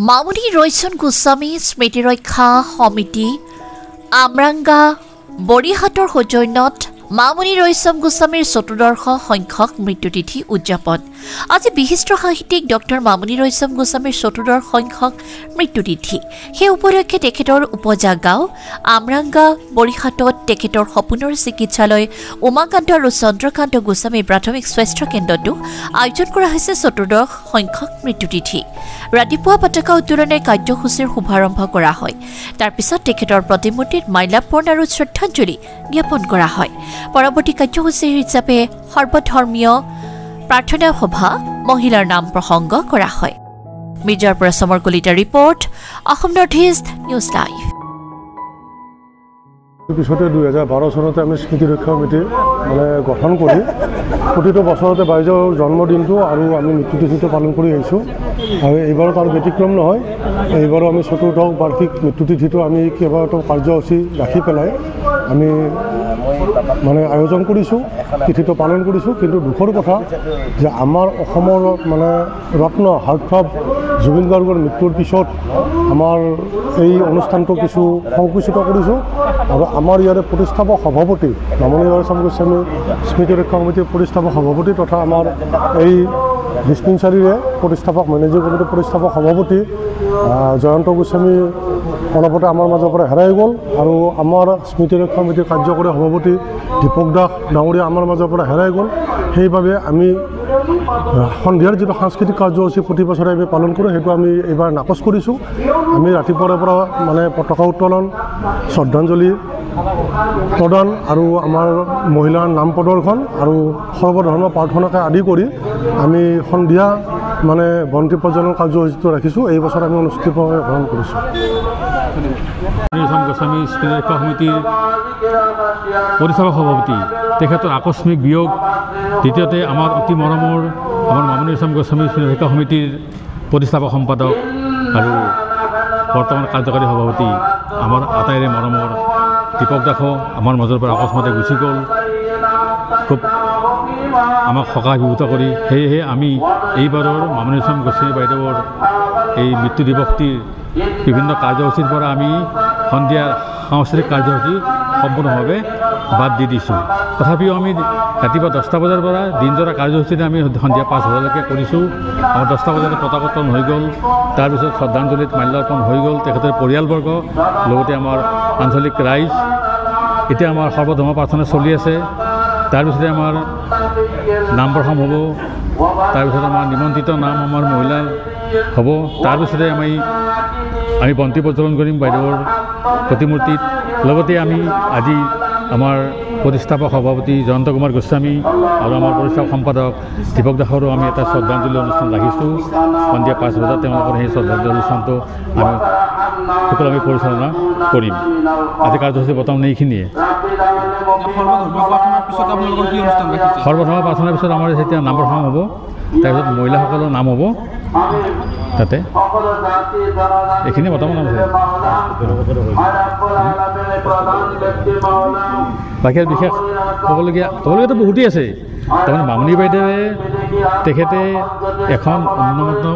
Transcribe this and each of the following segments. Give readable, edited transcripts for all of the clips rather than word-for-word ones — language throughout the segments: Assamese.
মামনি ৰয়ছন গোস্বামী স্মৃতি ৰক্ষা সমিতি আমৰাংগা বৰিহাটৰ সৌজন্যত মামনি ৰয়ছম গোস্বামীৰ চতুৰ্দশ সংখ্যক মৃত্যুতিথি উদযাপন। আজি বিশিষ্ট সাহিত্যিক ডক্টৰ মামনি ৰয়ছম গোস্বামীৰ চতুৰ্দশ সংখ্যক মৃত্যুতিথি। সেই উপলক্ষে তেখেতৰ উপজা গাঁও আমৰাংগা বৰিহাটত তেখেতৰ সপোনৰ চিকিৎসালয় উমাকান্ত আৰু চন্দ্ৰকান্ত গোস্বামী প্ৰাথমিক স্বাস্থ্য কেন্দ্ৰতো আয়োজন কৰা হৈছে চতুৰ্দশ সংখ্যক মৃত্যুতিথি। ৰাতিপুৱা পতাকা উত্তোলনৰ কাৰ্যসূচীৰ শুভাৰম্ভ কৰা হয়। তাৰ পিছত তেখেতৰ প্ৰতিমূৰ্তিত মাল্যাৰ্পণ আৰু শ্ৰদ্ধাঞ্জলি জ্ঞাপন কৰা হয়। পৰৱৰ্তী কাৰ্যসূচী হিচাপে সৰ্বধৰ্মীয় প্ৰাৰ্থনা সভা মহিলাৰ নাম প্ৰসংগ কৰা হয়। মিৰ্জাৰ পৰা Samar Kalita report, Assam north east news live. পিছতে 2012 চনতে আমি স্মৃতি ৰক্ষা সমিতি গঠন কৰি প্ৰতিটো বছৰতে বাইদেউৰ জন্মদিনটো আৰু আমি মৃত্যুতিথিটো পালন কৰি আহিছোঁ। আৰু এইবাৰত আৰু ব্যতিক্ৰম নহয়, এইবাৰো আমি চতুৰ্থ বাৰ্ষিক মৃত্যুতিথিটো আমি কেইবাটাও কাৰ্যসূচী ৰাখি পেলাই আমি আয়োজন কৰিছোঁ, তিথিটো পালন কৰিছোঁ। কিন্তু দুখৰ কথা যে আমাৰ অসমৰ ৰত্ন হাৰ্টথ্ৰব জুবিন গাৰ্গৰ মৃত্যুৰ পিছত আমাৰ এই অনুষ্ঠানটো কিছু সংকুচিত কৰিছোঁ। আৰু আমাৰ ইয়াৰে প্ৰতিষ্ঠাপক সভাপতি মামনি ৰয়ছম গোস্বামী স্মৃতি ৰক্ষা সমিতিৰ প্ৰতিষ্ঠাপক সভাপতি তথা আমাৰ এই ডিছপেঞ্চাৰীৰে প্ৰতিষ্ঠাপক মেনেজিং কমিটিৰ প্ৰতিষ্ঠাপক সভাপতি জয়ন্ত গোস্বামী অলপতে আমাৰ মাজৰ পৰা হেৰাই গ'ল। আৰু আমাৰ স্মৃতি ৰক্ষা সমিতিৰ কাৰ্যকৰী সভাপতি দীপক দাস ডাঙৰীয়া আমাৰ মাজৰ পৰা হেৰাই গ'ল। সেইবাবে আমি সন্ধিয়াৰ যিটো সাংস্কৃতিক কাৰ্যসূচী প্ৰতি বছৰে আমি পালন কৰোঁ, সেইটো আমি এইবাৰ নাকচ কৰিছোঁ। আমি ৰাতিপুৱাৰ পৰা পতাকা উত্তোলন, শ্ৰদ্ধাঞ্জলি প্ৰদান আৰু আমাৰ মহিলাৰ নাম প্ৰদৰ্শন আৰু সৰ্বধৰ্ম প্ৰাৰ্থনাকে আদি কৰি আমি সন্ধিয়া বন্তি প্ৰজ্বলন কাৰ্যসূচীটো ৰাখিছোঁ। এই বছৰ আমি অনুষ্ঠিতভাৱে গ্ৰহণ কৰিছোঁ। ৰয়ছম গোস্বামী স্মৃতি ৰক্ষা সমিতিৰ পৰিচালক সভাপতি তেখেতৰ আকস্মিক বিয়োগ। দ্বিতীয়তে আমাৰ অতি মৰমৰ আমাৰ মামনি ৰয়ছম গোস্বামী স্মৃতি ৰক্ষা সমিতিৰ প্ৰতিষ্ঠাপক সম্পাদক আৰু বৰ্তমান কাৰ্যকাৰী সভাপতি আমাৰ আটাইৰে মৰমৰ দীপক দাসো আমাৰ মাজৰ পৰা অকস্মাতে গুচি গ'ল, খুব আমাক সকাহ-বিভূত কৰি। সেয়েহে আমি এইবাৰৰ মামনি ৰয়ছম গোস্বামী বাইদেউৰ এই মৃত্যু দিৱসটিৰ বিভিন্ন কাৰ্যসূচীৰ পৰা আমি সন্ধিয়াৰ সাংস্কৃতিক কাৰ্যসূচী সম্পূৰ্ণভাৱে বাদ দি দিছোঁ। তথাপিও আমি ৰাতিপুৱা 10টা বজাৰ পৰা দিনজোৰা কাৰ্যসূচীৰে আমি সন্ধিয়া 5 বজালৈকে কৰিছোঁ। আমাৰ 10টা বজাতে পতাকা উত্তোলন হৈ গ'ল, তাৰপিছত শ্ৰদ্ধাঞ্জলিত মাল্যাৰ্পণ হৈ গ'ল তেখেতৰ পৰিয়ালবৰ্গ, লগতে আমাৰ আঞ্চলিক ৰাইজ। এতিয়া আমাৰ সৰ্বধৰ্ম প্ৰাৰ্থনা চলি আছে। তাৰপিছতে আমাৰ নাম প্ৰসংগ হ'ব, তাৰপিছত আমাৰ নিমন্ত্ৰিত নাম আমাৰ মহিলাৰ হ'ব। তাৰপিছতে আমি বন্তি প্ৰজ্বলন কৰিম বাইদেউৰ প্ৰতিমূৰ্তিত। লগতে আমি আজি আমাৰ প্ৰতিষ্ঠাপক সভাপতি জয়ন্ত কুমাৰ গোস্বামী আৰু আমাৰ প্ৰতিষ্ঠাপক সম্পাদক দীপক দাসৰো আমি এটা শ্ৰদ্ধাঞ্জলি অনুষ্ঠান ৰাখিছোঁ। সন্ধিয়া 5 বজাত তেওঁলোকৰ সেই শ্ৰদ্ধাঞ্জলি অনুষ্ঠানটো আমি পৰিচালনা কৰিম। আজি কাৰ্যসূচী বৰ্তমান এইখিনিয়ে। সৰ্বধৰ্ম প্ৰাৰ্থনাৰ পিছত আমাৰ এতিয়া নাম প্ৰসংগ হ'ব, তাৰপিছত মহিলাসকলৰ নাম হ'ব তাতে। এইখিনি বৰ্তমান আছে। বাকী বিশেষ ক'বলগীয়াতো বহুতেই আছে। তাৰমানে মামনি বাইদেৱে তেখেতে এখন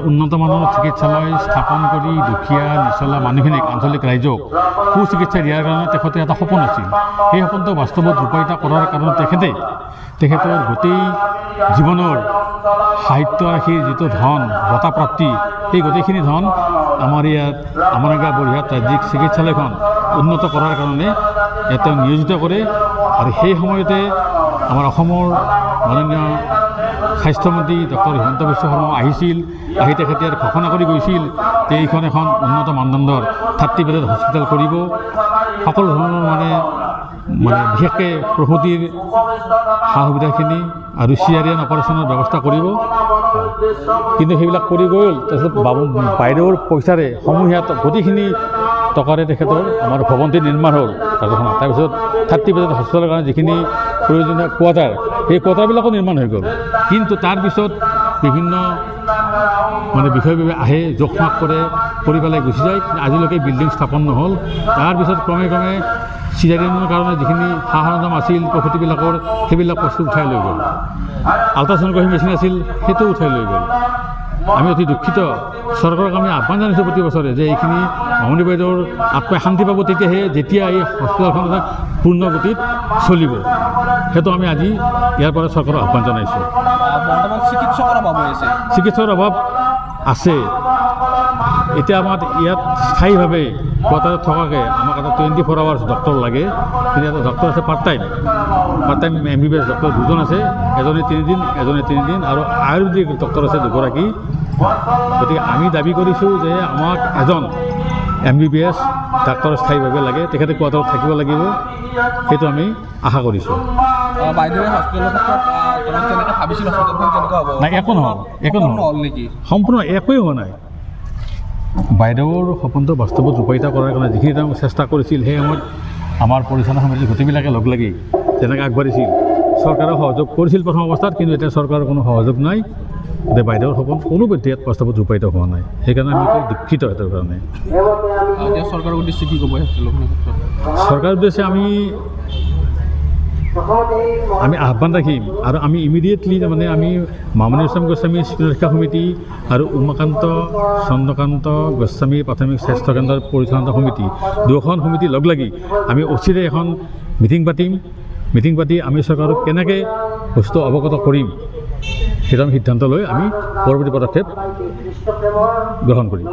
উন্নতমানৰ চিকিৎসালয় স্থাপন কৰি দুখীয়া নিচলা মানুহখিনিক, আঞ্চলিক ৰাইজক সুচিকিৎসা দিয়াৰ কাৰণে তেখেতে এটা সপোন আছিল। সেই সপোনটো বাস্তৱত ৰূপায়িত কৰাৰ কাৰণে তেখেতৰ গোটেই জীৱনৰ সাহিত্যৰাশিৰ যিটো ধন বঁটা প্ৰাপ্তি, সেই গোটেইখিনি ধন আমাৰ ইয়াত আমৰাংগা বৰিহাট ৰাজ্যিক চিকিৎসালয়খন উন্নত কৰাৰ কাৰণে ইয়াতে নিয়োজিত কৰে। আৰু সেই সময়তে আমাৰ অসমৰ মাননীয় স্বাস্থ্যমন্ত্ৰী ডক্টৰ হিমন্ত বিশ্ব শৰ্মা আহিছিল। আহি তেখেতে ঘোষণা কৰি গৈছিল যে এইখন এখন উন্নত মানদণ্ডৰ 30 বেডৰ হস্পিটেল কৰিব, সকলো ধৰণৰ বিশেষকৈ প্ৰসূতিৰ সা সুবিধাখিনি আৰু চিজাৰিয়ান অপাৰেশ্যনৰ ব্যৱস্থা কৰিব। কিন্তু সেইবিলাক কৰি গ'ল। তাৰপিছত বাইদেউৰ পইচাৰে সমূহীয়া গোটেইখিনি টকাৰে তেখেতৰ আমাৰ ভৱনটি নিৰ্মাণ হ'ল ৰাজধানীত। তাৰপিছত 30 বেডৰ হস্পিটেলৰ কাৰণে যিখিনি প্ৰয়োজনীয় কোৱাৰ্টাৰ, সেই কোৱাৰ্টাৰবিলাকো নিৰ্মাণ হৈ গ'ল। কিন্তু তাৰপিছত বিভিন্ন বিষয়বিলাক আহে, জোখমাখ কৰে, কৰি পেলাই গুচি যায়। আজিলৈকে বিল্ডিং স্থাপন নহ'ল। তাৰপিছত ক্ৰমে চিজাৰিয়ানৰ কাৰণে যিখিনি সা সৰঞ্জাম আছিল প্ৰসূতিবিলাকৰ, সেইবিলাক বস্তু উঠাই লৈ গ'ল। আল্ট্ৰাছ'নগ্ৰাফী মেচিন আছিল, সেইটো উঠাই লৈ গ'ল। আমি অতি দুখিত। চৰকাৰক আমি আহ্বান জানিছোঁ প্ৰতি বছৰে যে এইখিনি মামনি বাইদেউৰ আত্মাই শান্তি পাব, তেতিয়াহে যেতিয়া এই হস্পিটেলখন পূৰ্ণ গতিত চলিব। সেইটো আমি আজি ইয়াৰ পৰা চৰকাৰক আহ্বান জনাইছোঁ। বৰ্তমান চিকিৎসকৰ অভাৱ হৈ আছে। চিকিৎসকৰ অভাৱ আছে। এতিয়া আমাৰ ইয়াত স্থায়ীভাৱে কোৱাৰ্টাৰত থকাকৈ আমাক এটা 24 আৱাৰ্ছ ডক্টৰ লাগে। কিন্তু এটা ডক্টৰ আছে পাৰ্ট টাইম MBBS ডক্টৰ 2জন আছে, এজনে 3 দিন এজনে 3 দিন, আৰু আয়ুৰ্বেদিক ডক্টৰ আছে 2গৰাকী। গতিকে আমি দাবী কৰিছোঁ যে আমাক এজন MBBS ডাক্তৰ স্থায়ীভাৱে লাগে, তেখেতে কোৱাৰ্টাৰত থাকিব লাগিব, সেইটো আমি আশা কৰিছোঁ। বাইদেৱে হস্পিটেলৰ ক্ষেত্ৰত যেনেকৈ ভাবিছিল হস্পিটেলখন তেনেকুৱা হ'ব নাই, একো নহ'ল, একো নহ'ল নেকি? সম্পূৰ্ণ একোৱেই হোৱা নাই। বাইদেউৰ সপোনটো বাস্তৱত ৰূপায়িত কৰাৰ কাৰণে যিখিনি তেওঁ চেষ্টা কৰিছিল, সেই সময়ত আমাৰ পৰিচালনা সমিতিৰ গোটেইবিলাকে লগ লাগি যেনেকৈ আগবাঢ়িছিল, চৰকাৰে সহযোগ কৰিছিল প্ৰথম অৱস্থাত, কিন্তু এতিয়া চৰকাৰৰ কোনো সহযোগ নাই। গতিকে বাইদেউৰ সপোন কোনো পধ্যেই বাস্তৱত ৰূপায়িত হোৱা নাই। সেইকাৰণে আমি দুখিত সেইটোৰ কাৰণে। এতিয়া চৰকাৰৰ উদ্দেশ্যে কি ক'ব হস্পিটেলখনৰ ক্ষেত্ৰত? চৰকাৰৰ উদ্দেশ্যে আমি আহ্বান ৰাখিম, আৰু আমি ইমিডিয়েটলি তাৰমানে আমি মামনি ৰয়ছম গোস্বামী স্মৃতি ৰক্ষা সমিতি আৰু উমাকান্ত চন্দ্ৰকান্ত গোস্বামী প্ৰাথমিক স্বাস্থ্য কেন্দ্ৰৰ পৰিচালনা সমিতি, দুয়োখন সমিতি লগ লাগি আমি অচিৰে এখন মিটিং পাতি আমি চৰকাৰক কেনেকৈ বস্তু অৱগত কৰিম সেইটো আমি সিদ্ধান্ত লৈ আমি পৰৱৰ্তী পদক্ষেপ গ্ৰহণ কৰিম।